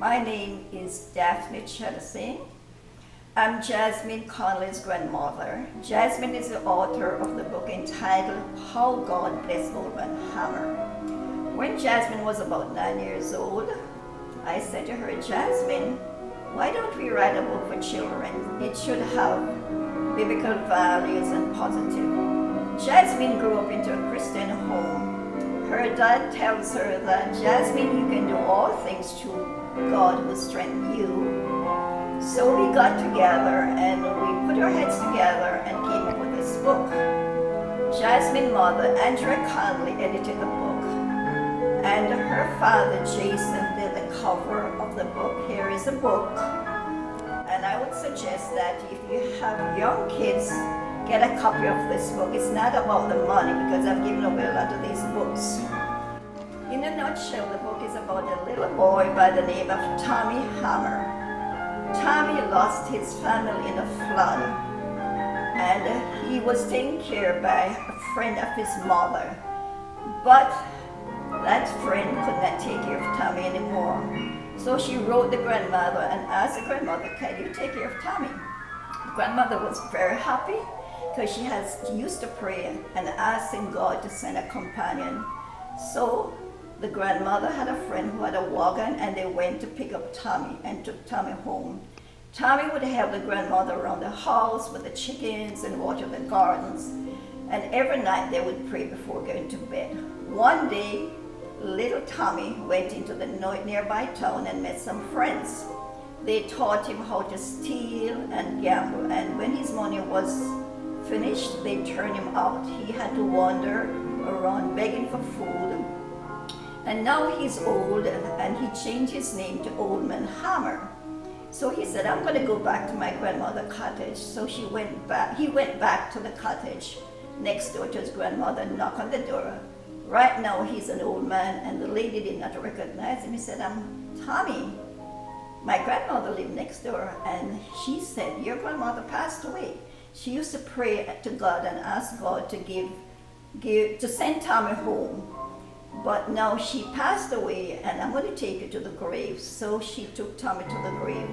My name is Daphne Cheddesingh. I'm Jazmin Conolly's grandmother. Jazmin is the author of the book entitled How God Blessed Old Man Hammer. When Jazmin was about 9 years old, I said to her, Jazmin, why don't we write a book for children? It should have biblical values and positive. Jazmin grew up into a Christian home. Her dad tells her that, Jazmin, you can do all things through God who strengthens you. So we got together and we put our heads together and came up with this book. Jazmin's mother, Andrea Conley, edited the book, and her father, Jason, did the cover of the book. Here is the book, and I would suggest that if you have young kids, get a copy of this book. It's not about the money, because I've given away a lot of these books. In a nutshell, the book is about a little boy by the name of Tommy Hammer. Tommy lost his family in a flood, and he was taken care of by a friend of his mother. But that friend could not take care of Tommy anymore. So she wrote the grandmother and asked the grandmother, can you take care of Tommy? The grandmother was very happy because she has used to pray and asking God to send a companion. So the grandmother had a friend who had a wagon, and they went to pick up Tommy and took Tommy home. Tommy would help the grandmother around the house with the chickens and water the gardens. And every night they would pray before going to bed. One day, little Tommy went into the nearby town and met some friends. They taught him how to steal and gamble, and when his money was finished, they turned him out. He had to wander around begging for food. And now he's old, and he changed his name to Old Man Hammer. So he said, I'm going to go back to my grandmother's cottage. So he went back to the cottage next door to his grandmother and knocked on the door. Right now he's an old man, and the lady did not recognize him. He said, I'm Tommy. My grandmother lived next door, and she said, your grandmother passed away. She used to pray to God and ask God to send Tommy home. But now she passed away, and I'm going to take you to the grave. So she took Tommy to the grave.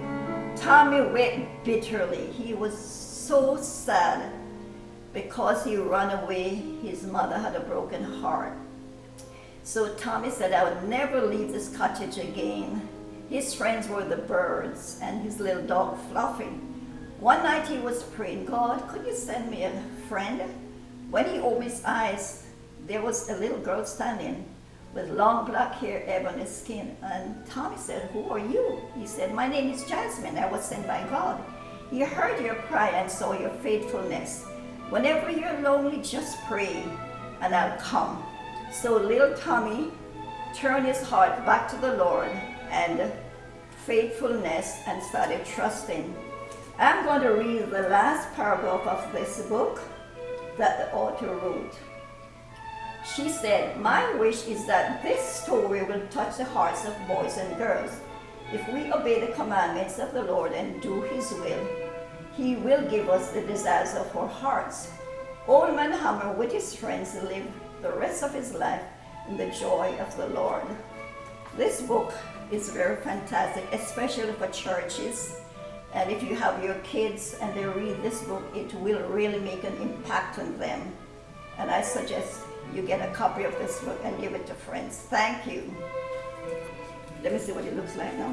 Tommy wept bitterly. He was so sad because he ran away. His mother had a broken heart. So Tommy said, I would never leave this cottage again. His friends were the birds and his little dog Fluffy. One night he was praying, God, could you send me a friend? When he opened his eyes, there was a little girl standing with long black hair, ebony skin. And Tommy said, who are you? He said, my name is Jazmin. I was sent by God. He heard your prayer and saw your faithfulness. Whenever you're lonely, just pray and I'll come. So little Tommy turned his heart back to the Lord and faithfulness and started trusting. I'm going to read the last paragraph of this book that the author wrote. She said, my wish is that this story will touch the hearts of boys and girls. If we obey the commandments of the Lord and do His will, He will give us the desires of our hearts. Old Man Hammer with his friends lived the rest of his life in the joy of the Lord. This book is very fantastic, especially for churches. And if you have your kids and they read this book, it will really make an impact on them. And I suggest you get a copy of this book and give it to friends. Thank you. Let me see what it looks like now.